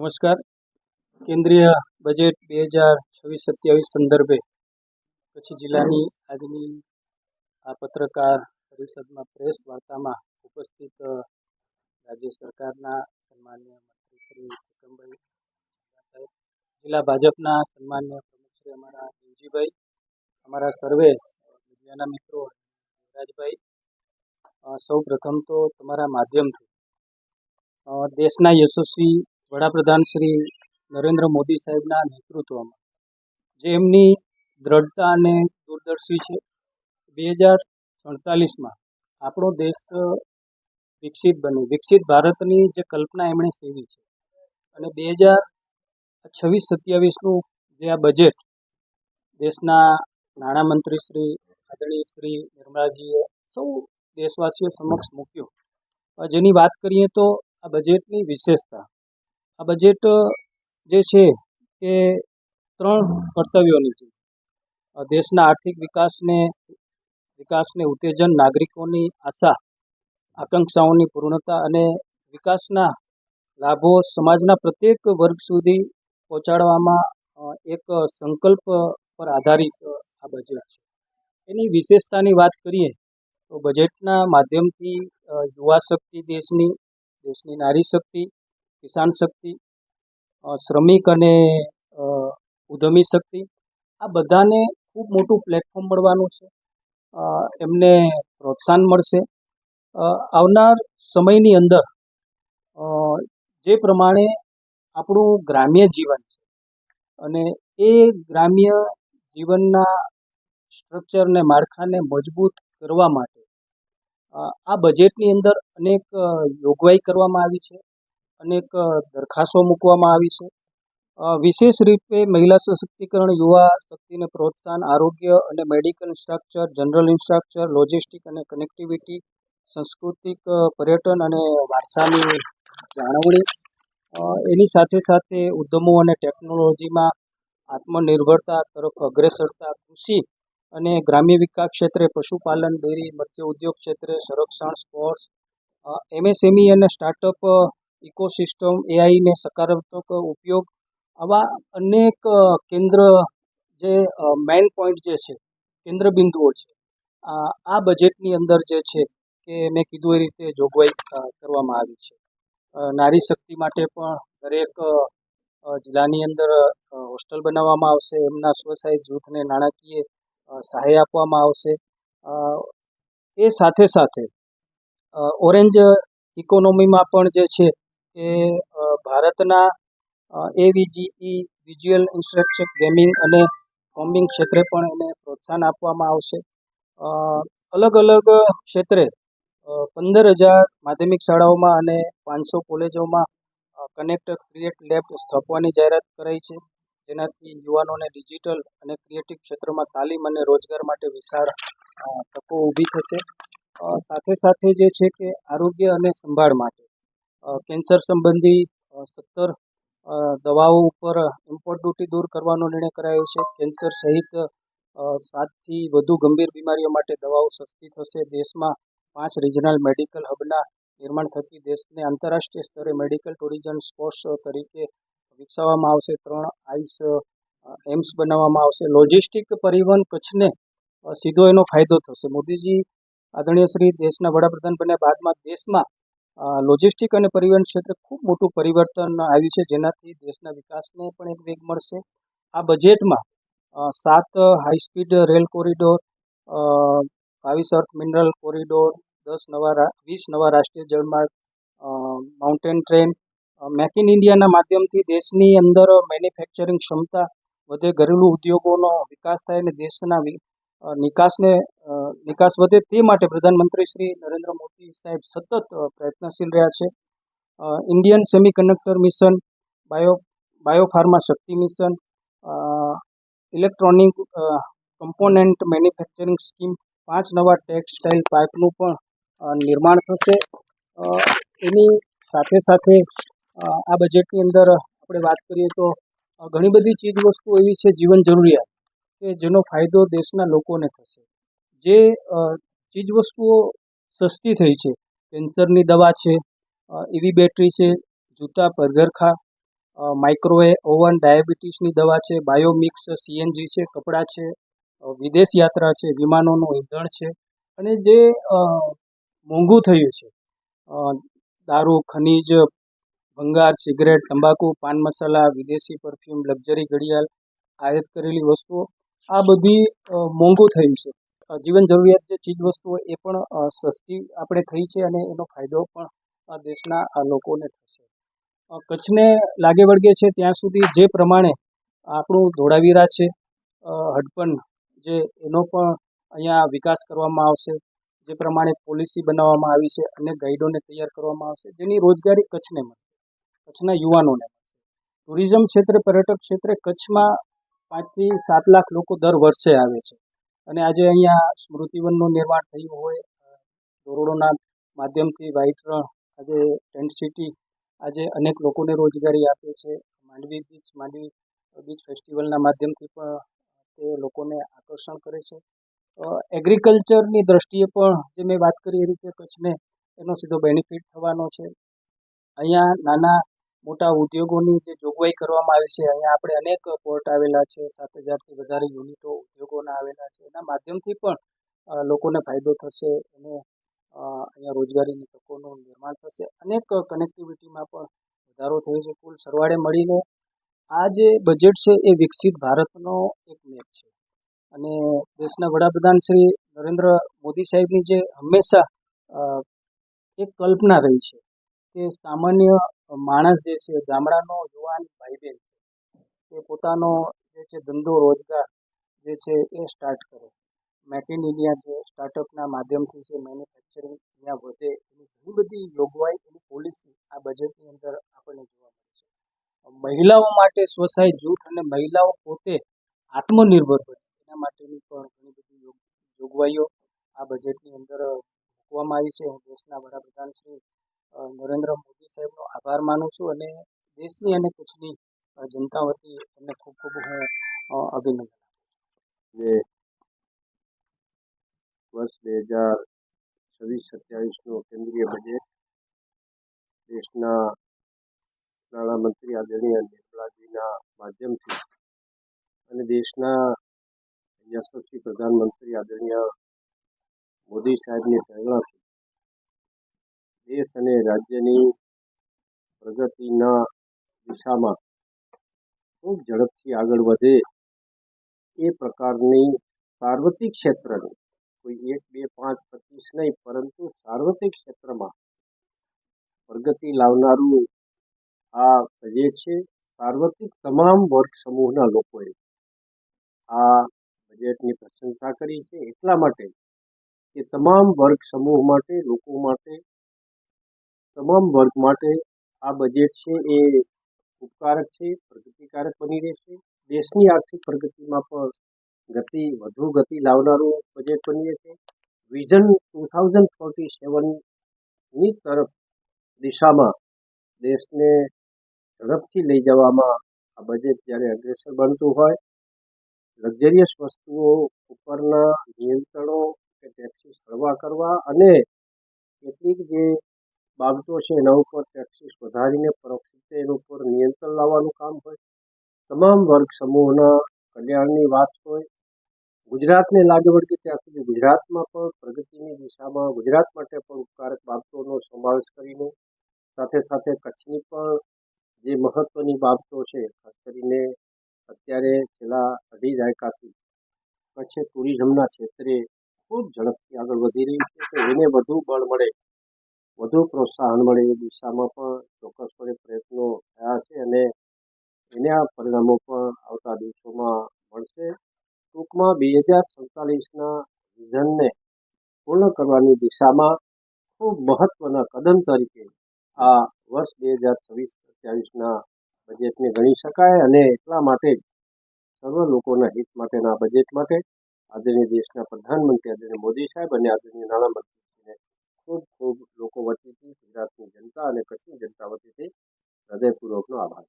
નમસ્કાર. કેન્દ્રીય બજેટ 2026-27 સંદર્ભે કચ્છ જિલ્લાની આજની આ પત્રકાર પરિષદમાં પ્રેસ વાર્તામાં ઉપસ્થિત રાજ્ય સરકારના સન્માનીય મંત્રી શ્રી ભૂપેન્દ્રભાઈ સાહેબ, જિલ્લા ભાજપના સન્માનીય પ્રમુખ શ્રી અમારા દેવજીભાઈ, અમારા સર્વે મીડિયાના મિત્રો રાજભાઈ, સૌ પ્રથમ તો તમારા માધ્યમથી દેશના યશસ્વી વડાપ્રધાન શ્રી નરેન્દ્ર મોદી સાહેબના નેતૃત્વમાં જે એમની દ્રઢતા અને દૂરદર્શી છે, 2047માં આપણો દેશ વિકસિત બને, વિકસિત ભારતની જે કલ્પના એમણે સેવી છે અને 2026-27નું જે આ બજેટ દેશના નાણામંત્રી શ્રી આદરણીય શ્રી નિર્મલાજીએ સૌ દેશવાસીઓ સમક્ષ મૂક્યો, જેની વાત કરીએ તો આ બજેટની વિશેષતા, આ બજેટ જે છે એ 3 કર્તવ્યોની છે. દેશના આર્થિક વિકાસને ઉત્તેજન, નાગરિકોની આશા આકાંક્ષાઓની પૂર્ણતા અને વિકાસના લાભો સમાજના પ્રત્યેક વર્ગ સુધી પહોંચાડવામાં એક સંકલ્પ પર આધારિત આ બજેટ છે. એની વિશેષતાની વાત કરીએ તો બજેટના માધ્યમથી યુવા શક્તિ, દેશની નારી શક્તિ, કિસાન શક્તિ, શ્રમિક અને ઉદ્યમી શક્તિ, આ બધાને ખૂબ મોટું પ્લેટફોર્મ મળવાનું છે. એમને પ્રોત્સાહન મળશે. આવનાર સમયની અંદર જે પ્રમાણે આપણું ગ્રામ્ય જીવન છે અને એ ગ્રામ્ય જીવનના સ્ટ્રક્ચરને, માળખાને મજબૂત કરવા માટે આ બજેટની અંદર અનેક જોગવાઈ કરવામાં આવી છે, અનેક દરખાસ્તો મૂકવામાં આવી છે. વિશેષ રૂપે મહિલા સશક્તિકરણ, યુવા શક્તિને પ્રોત્સાહન, આરોગ્ય અને medical infrastructure, general infrastructure, logistic અને કનેક્ટિવિટી, સાંસ્કૃતિક પર્યટન અને વારસાની જાળવણી, એની સાથે સાથે ઉદ્યમો અને ટેકનોલોજીમાં આત્મનિર્ભરતા તરફ અગ્રેસરતા, કૃષિ અને ગ્રામ્ય વિકાસ ક્ષેત્રે પશુપાલન, ડેરી, મત્સ્ય ઉદ્યોગ ક્ષેત્રે સંરક્ષણ, સ્પોર્ટ્સ, MSME અને સ્ટાર્ટઅપ ઇકોસિસ્ટમ, AI ને સકારાત્મક ઉપયોગ, આવા અનેક કેન્દ્ર જે મેઇન પોઈન્ટ જે છે, કેન્દ્ર બિંદુઓ છે, આ બજેટની અંદર જે છે કે મેં કીધું એ રીતે જોગવાઈ કરવામાં આવી છે. નારી શક્તિ માટે પણ દરેક જિલ્લાની અંદર હોસ્ટેલ બનાવવામાં આવશે, એમના સ્વસહાય જૂથને નાણાકીય સહાય આપવામાં આવશે. એ સાથે સાથે ઓરેન્જ ઇકોનોમીમાં પણ જે છે એ ભારતના AVGE, વિઝ્યુઅલ ઇન્સ્ટ્રક્શન, ગેમિંગ અને ફોર્મિંગ ક્ષેત્રે પણ એને પ્રોત્સાહન આપવામાં આવશે. અલગ અલગ ક્ષેત્રે 15,000 માધ્યમિક શાળાઓમાં અને 500 કોલેજોમાં કનેક્ટ ક્રિએટ લેબ સ્થાપવાની જાહેરાત કરાઈ છે, જેનાથી યુવાનોને ડિજિટલ અને ક્રિએટિવ ક્ષેત્રમાં તાલીમ અને રોજગાર માટે વિશાળ તકો ઊભી થશે. સાથે સાથે જે છે કે આરોગ્ય અને સંભાળ માટે કેન્સર સંબંધી 17 દવાઓ ઉપર ઇમ્પોર્ટ ડ્યુટી દૂર કરવાનો નિર્ણય કરાયો છે. કેન્સર સહિત 7થી વધુ ગંભીર બીમારીઓ માટે દવાઓ સસ્તી થશે. દેશમાં 5 રિજનલ મેડિકલ હબના નિર્માણ થકી દેશને આંતરરાષ્ટ્રીય સ્તરે મેડિકલ ટુરિઝમ સ્પોર્ટ્સ તરીકે વિકસાવવામાં આવશે. 3 આઈસ એમ્સ બનાવવામાં આવશે. લોજિસ્ટિક પરિવહન કચ્છને સીધો એનો ફાયદો થશે. મોદીજી આદરણીય શ્રી દેશના વડાપ્રધાન બન્યા બાદમાં દેશમાં લોજિસ્ટિક અને પરિવહન ક્ષેત્રે ખૂબ મોટું પરિવર્તન આવ્યું છે, જેનાથી દેશના વિકાસને પણ એક વેગ મળશે. આ બજેટમાં 7 high speed rail corridor, 22 earth mineral corridor, 20 નવા રાષ્ટ્રીય જળમાર્ગ, માઉન્ટેન ટ્રેન, મેક ઇન ઇન્ડિયાના માધ્યમથી દેશની અંદર મેન્યુફેક્ચરિંગ ક્ષમતા વધે, ઘરેલું ઉદ્યોગોનો વિકાસ થાય અને દેશના નિકાસ વધે, તે માટે પ્રધાનમંત્રી શ્રી નરેન્દ્ર મોદી સાહેબ સતત પ્રયત્નશીલ રહ્યા છે. Indian semiconductor mission, biopharma Shakti mission, electronic component manufacturing scheme, 5 નવા ટેક્સટાઇલ પાર્કનું પણ નિર્માણ થશે. એની સાથે સાથે આ બજેટની અંદર આપણે વાત કરીએ તો ઘણી બધી ચીજ વસ્તુઓ એવી છે, જીવન જરૂરિયાત, કે જેનો ફાયદો દેશના લોકોને થશે. જે ચીજ વસ્તુઓ સસ્તી થઈ છે, કેન્સરની દવા છે, EV બેટરી છે, જૂતા, પગરખાં, માઇક્રોવેવ ઓવન, ડાયાબિટીસની દવા છે, બાયોમિક્સ, સીએનજી છે, કપડાં છે, વિદેશ યાત્રા છે, વિમાનોનું ઈંધણ છે, અને જે મોંઘું થયું છે, દારૂ, ખનીજ, ભંગાર, સિગરેટ, તંબાકુ, પાન મસાલા, વિદેશી પરફ્યુમ, લક્ઝરી ઘડિયાળ, આયાત કરેલી વસ્તુઓ, આ બધી મોંઘું થયું છે. જીવન જરૂરિયાત જે ચીજ વસ્તુઓ એ પણ સસ્તી આપણે થઈ છે અને એનો ફાયદો પણ દેશના લોકોને થશે. કચ્છને લાગે વળગે છે ત્યાં સુધી જે પ્રમાણે આપણું ધોળાવીરા છે, હડપન, જે એનો પણ અહીંયા વિકાસ કરવામાં આવશે. જે પ્રમાણે પોલિસી બનાવવામાં આવી છે અને ગાઈડોને તૈયાર કરવામાં આવશે, જેની રોજગારી કચ્છને મળશે, કચ્છના યુવાનોને મળશે. ટુરિઝમ ક્ષેત્રે, પર્યટક ક્ષેત્રે કચ્છમાં 5 થી 7 લાખ લોકો દર વર્ષે આવે છે. અને આજે અહીંયા સ્મૃતિવનનું નિર્માણ થયું હોય, ધોરડોના માધ્યમથી વ્હાઇટ રણ, આજે ટેન્ટ સિટી આજે અનેક લોકોને રોજગારી આપે છે. માંડવી બીચ ફેસ્ટિવલના માધ્યમથી પણ તે લોકોને આકર્ષણ કરે છે. એગ્રીકલ્ચરની દ્રષ્ટિએ પણ જે મેં વાત કરી એ રીતે કચ્છને એનો સીધો બેનિફિટ થવાનો છે. અહીંયા નાના મોટા ઉદ્યોગોની જે જોગવાઈ કરવામાં આવી છે, અહીંયા આપણે અનેક પોર્ટ આવેલા છે, 7,000થી વધારે યુનિટો ઉદ્યોગોના આવેલા છે. એના માધ્યમથી પણ લોકોને ફાયદો થશે અને અહીંયા રોજગારીની તકોનું નિર્માણ થશે. અનેક કનેક્ટિવિટીમાં પણ વધારો થયો છે. કુલ સરવાળે મળીને આ જે બજેટ છે એ વિકસિત ભારતનો એક મેપ છે. અને દેશના વડાપ્રધાન શ્રી નરેન્દ્ર મોદી સાહેબની જે હંમેશા એક કલ્પના રહી છે કે સામાન્ય માણસ જે છે, ગામડાનો યુવાન ભાઈ બહેન છે, એ પોતાનો જે છે ધંધો રોજગાર જે છે એ સ્ટાર્ટ કરે. મેક ઇન ઇન્ડિયા જે સ્ટાર્ટઅપના માધ્યમથી છે, મેન્યુફેક્ચરિંગ અહીંયા વધે, એની ઘણી બધી જોગવાઈ, એની પોલિસી આ બજેટની અંદર આપણને જોવા મળે છે. મહિલાઓ માટે સ્વસહાય જૂથ અને મહિલાઓ પોતે આત્મનિર્ભર બને એના માટેની પણ ઘણી બધી જોગવાઈઓ આ બજેટની અંદર મૂકવામાં આવી છે. હું દેશના વડાપ્રધાન શ્રી નરેન્દ્ર મોદી સાહેબનો આભાર માનું છું અને દેશની અને કચ્છની જનતા વતી એમને ખૂબ ખૂબ હું અભિનંદન આપું છું. વર્ષ 2026-27નું કેન્દ્રીય બજેટ દેશના નાણામંત્રી આદરણીય નિર્મલાજીના માધ્યમથી અને દેશના યશસ્વી પ્રધાનમંત્રી આદરણીય મોદી સાહેબની પ્રેરણાથી દેશ અને રાજ્યની પ્રગતિના દિશામાં ખૂબ ઝડપથી આગળ વધે એ પ્રકારની સાર્વત્રિક ક્ષેત્રની, કોઈ 1, 2, 5, 25 નહીં, પરંતુ સાર્વત્રિક ક્ષેત્રમાં પ્રગતિ લાવનારું આ બજેટ છે. સાર્વત્રિક તમામ વર્ગ સમૂહના લોકોએ આ બજેટની પ્રશંસા કરી છે, એટલા માટે કે તમામ વર્ગ સમૂહ માટે, લોકો માટે, તમામ વર્ગ માટે આ બજેટ છે એ ઉપકારક છે, પ્રગતિકારક બની રહેશે. દેશની આર્થિક પ્રગતિમાં પણ વધુ ગતિ લાવનારું બજેટ બની રહેશે. વિઝન 2047ની તરફ દિશામાં દેશને ઝડપથી લઈ જવામાં આ બજેટ જ્યારે અગ્રેસર બનતું હોય, લક્ઝરિયસ વસ્તુઓ ઉપરના નિયંત્રણો કે ટેક્સીસ હળવા કરવા અને કેટલીક જે બાબતો છે એના ઉપર ટેક્સીસ વધારીને પરોક્ષ રીતે એના ઉપર નિયંત્રણ લાવવાનું કામ હોય, તમામ વર્ગ સમૂહના કલ્યાણની વાત હોય, ગુજરાતને લાગે વળગે ત્યાં સુધી ગુજરાતમાં પણ પ્રગતિની દિશામાં ગુજરાત માટે પણ ઉપકારક બાબતોનો સમાવેશ કરીને સાથે સાથે કચ્છની પણ જે મહત્વની બાબતો છે, ખાસ કરીને અત્યારે છેલ્લા 2.5 દાયકાથી કચ્છ ટુરિઝમના ક્ષેત્રે ખૂબ ઝડપથી આગળ વધી રહી છે, તો એને વધુ બળ મળે, વધુ પ્રોત્સાહન મળે એ દિશામાં પણ ચોક્કસપણે પ્રયત્નો થયા છે અને એના પરિણામો પણ આવતા દિવસોમાં મળશે. ટૂંકમાં 2047ના વિઝનને પૂર્ણ કરવાની દિશામાં ખૂબ મહત્વના કદમ તરીકે આ વર્ષ 2026-27ના બજેટને ગણી શકાય અને એટલા માટે જ સર્વ લોકોના હિત માટેના બજેટ માટે આદરણીય દેશના પ્રધાનમંત્રી આદરણીય મોદી સાહેબ અને આદરણીય નાણામંત્રીને ખૂબ ખૂબ લોકો વતીથી ગુજરાતની જનતા અને કચ્છની જનતા વતીથી હૃદયપૂર્વકનો આભાર.